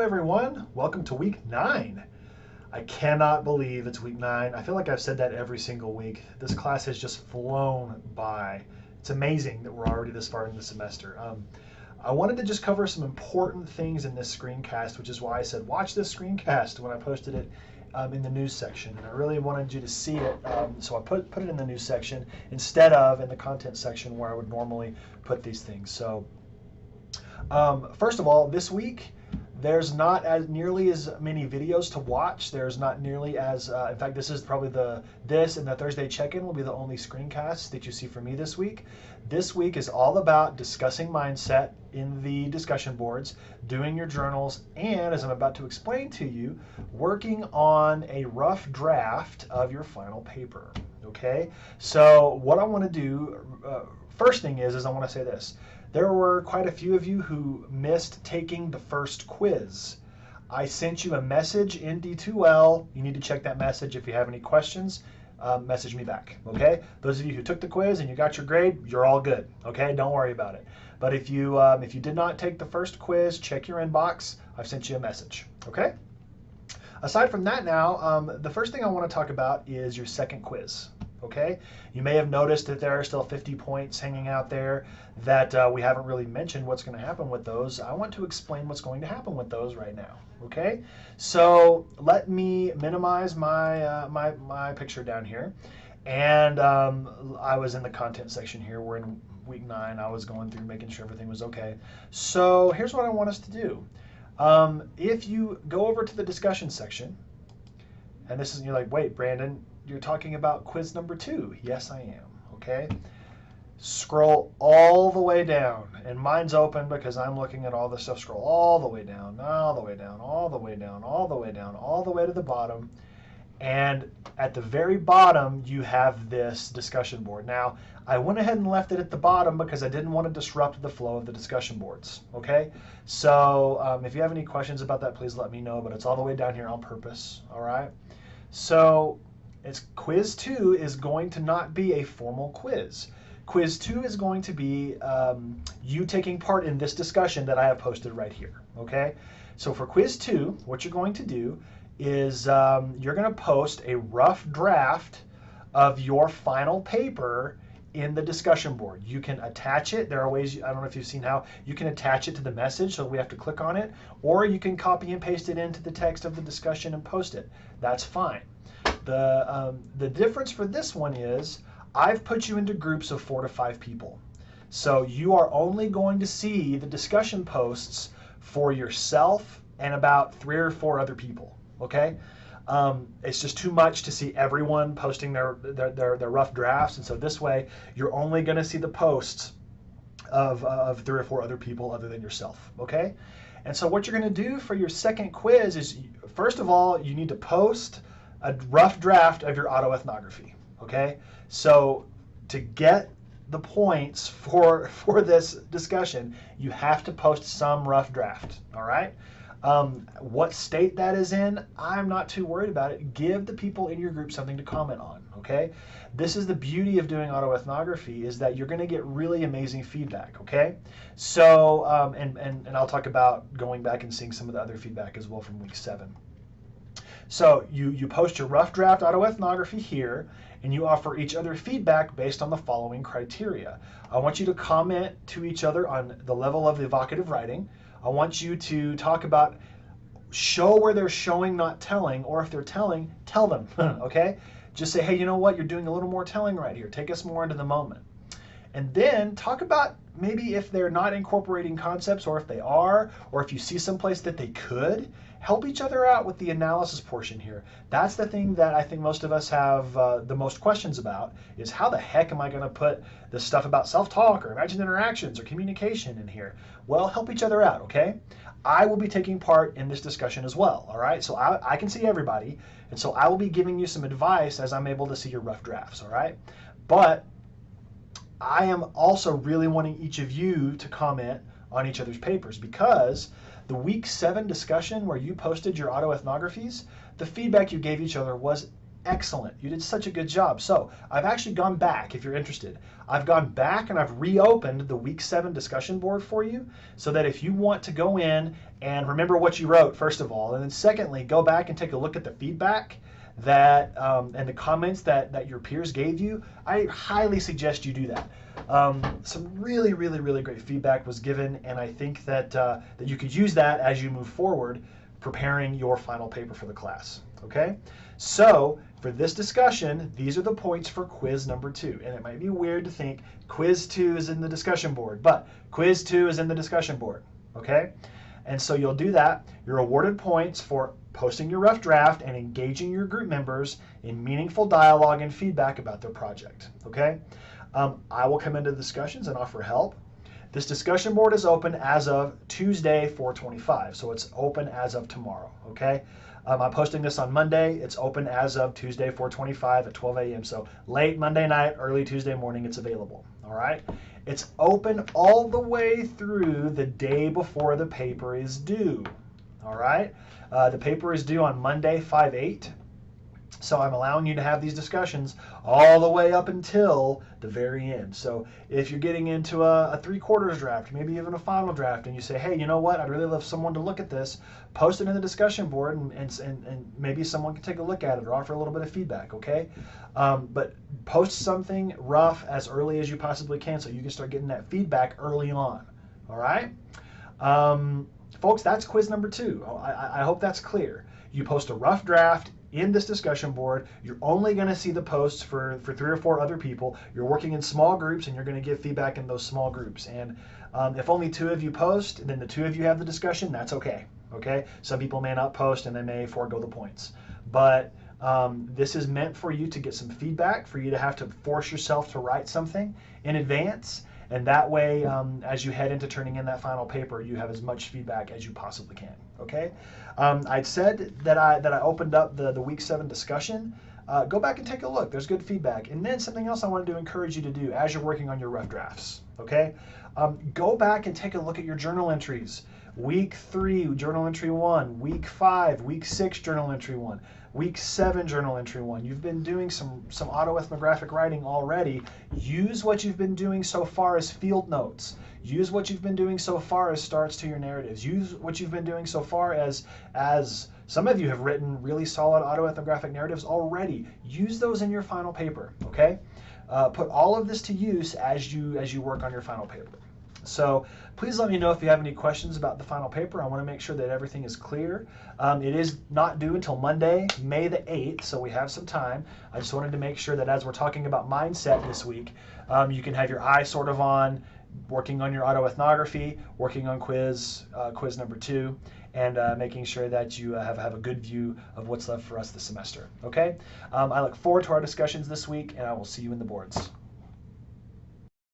everyone. Welcome to week 9. I cannot believe it's week 9. I feel like I've said that every single week. This class has just flown by. It's amazing that we're already this far in the semester. I wanted to just cover some important things in this screencast, which is why I said watch this screencast when I posted it in the news section. And I really wanted you to see it, so I put it in the news section instead of in the content section where I would normally put these things. So first of all, this week, there's not as nearly as many videos to watch. There's not nearly as, in fact, this is probably this and the Thursday check-in will be the only screencasts that you see from me this week. This week is all about discussing mindset in the discussion boards, doing your journals, and as I'm about to explain to you, working on a rough draft of your final paper, okay? So what I want to do, first thing is I want to say this. There were quite a few of you who missed taking the first quiz. I sent you a message in D2L. You need to check that message. If you have any questions, message me back, okay? Those of you who took the quiz and you got your grade, you're all good, okay? Don't worry about it. But if you did not take the first quiz, check your inbox. I've sent you a message, okay? Aside from that now, the first thing I want to talk about is your second quiz. Okay, you may have noticed that there are still 50 points hanging out there that we haven't really mentioned what's going to happen with those. I want to explain what's going to happen with those right now. Okay, so let me minimize my my picture down here, and I was in the content section here. We're in week 9. I was going through making sure everything was okay. So here's what I want us to do. If you go over to the discussion section, and this is, you're like, wait, Brandon, you're talking about quiz number 2. Yes, I am. Okay. Scroll all the way down, and mine's open because I'm looking at all this stuff. Scroll all the way down, all the way down, all the way down, all the way down, all the way to the bottom. And at the very bottom, you have this discussion board. Now, I went ahead and left it at the bottom because I didn't want to disrupt the flow of the discussion boards. Okay. So if you have any questions about that, please let me know. But it's all the way down here on purpose. All right. So quiz 2 is going to not be a formal quiz. Quiz 2 is going to be you taking part in this discussion that I have posted right here, okay? So for quiz 2, what you're going to do is you're going to post a rough draft of your final paper in the discussion board. You can attach it. There are ways, I don't know if you've seen how, you can attach it to the message, so we have to click on it, or you can copy and paste it into the text of the discussion and post it. That's fine. The difference for this one is I've put you into groups of 4 to 5 people. So you are only going to see the discussion posts for yourself and about 3 or 4 other people, okay? It's just too much to see everyone posting their rough drafts, and so this way you're only going to see the posts of 3 or 4 other people other than yourself, okay? And so what you're going to do for your second quiz is, first of all, you need to post a rough draft of your autoethnography, okay? So to get the points for this discussion, you have to post some rough draft, all right? What state that is in, I'm not too worried about it. Give the people in your group something to comment on, okay? This is the beauty of doing autoethnography, is that you're going to get really amazing feedback, okay? So, and I'll talk about going back and seeing some of the other feedback as well from week 7. So you post your rough draft autoethnography here, and you offer each other feedback based on the following criteria. I want you to comment to each other on the level of evocative writing. I want you to talk about, show where they're showing, not telling, or if they're telling, tell them, okay? Just say, hey, you know what? You're doing a little more telling right here. Take us more into the moment. And then talk about maybe if they're not incorporating concepts, or if they are, or if you see someplace that they could, help each other out with the analysis portion here. That's the thing that I think most of us have the most questions about, is how the heck am I going to put this stuff about self-talk or imagined interactions or communication in here? Well, help each other out, okay? I will be taking part in this discussion as well, all right? So I can see everybody, and so I will be giving you some advice as I'm able to see your rough drafts, all right? But I am also really wanting each of you to comment on each other's papers, because the week 7 discussion where you posted your autoethnographies, the feedback you gave each other was excellent. You did such a good job. So I've actually gone back, if you're interested. I've gone back and I've reopened the week 7 discussion board for you so that if you want to go in and remember what you wrote, first of all, and then secondly, go back and take a look at the feedback that and the comments that your peers gave you, I highly suggest you do that. Some really, really, really great feedback was given, and I think that you could use that as you move forward preparing your final paper for the class. Okay, so for this discussion, these are the points for quiz number 2. And it might be weird to think quiz 2 is in the discussion board, but quiz 2 is in the discussion board. Okay, and so you'll do that. You're awarded points for posting your rough draft and engaging your group members in meaningful dialogue and feedback about their project. Okay, I will come into the discussions and offer help. This discussion board is open as of Tuesday, 4/25, so it's open as of tomorrow, okay? I'm posting this on Monday. It's open as of Tuesday, 4/25 at 12 a.m., so late Monday night, early Tuesday morning, it's available, all right? It's open all the way through the day before the paper is due, all right? The paper is due on Monday, 5/8. So I'm allowing you to have these discussions all the way up until the very end. So if you're getting into a 3/4 draft, maybe even a final draft, and you say, hey, you know what, I'd really love someone to look at this, post it in the discussion board and maybe someone can take a look at it or offer a little bit of feedback, okay? But post something rough as early as you possibly can so you can start getting that feedback early on, all right? Folks, that's quiz number 2. I hope that's clear. You post a rough draft in this discussion board. You're only going to see the posts for 3 or 4 other people. You're working in small groups and you're going to give feedback in those small groups. And if only 2 of you post, and then the 2 of you have the discussion, that's okay. Okay? Some people may not post and they may forego the points. But this is meant for you to get some feedback, for you to have to force yourself to write something in advance. And that way, as you head into turning in that final paper, you have as much feedback as you possibly can. Okay? I'd said that I opened up the week 7 discussion. Go back and take a look. There's good feedback. And then something else I wanted to encourage you to do as you're working on your rough drafts. Okay? Go back and take a look at your journal entries. Week 3, journal entry 1. Week 5, week 6, journal entry 1. Week 7, journal entry 1. You've been doing some autoethnographic writing already. Use what you've been doing so far as field notes. Use what you've been doing so far as starts to your narratives. Use what you've been doing so far as some of you have written really solid autoethnographic narratives already. Use those in your final paper, okay? Put all of this to use as you work on your final paper. So please let me know if you have any questions about the final paper. I want to make sure that everything is clear. It is not due until Monday, May the 8th, so we have some time. I just wanted to make sure that as we're talking about mindset this week, you can have your eye sort of on working on your autoethnography, working on quiz number 2, and making sure that you have a good view of what's left for us this semester. Okay? I look forward to our discussions this week, and I will see you in the boards.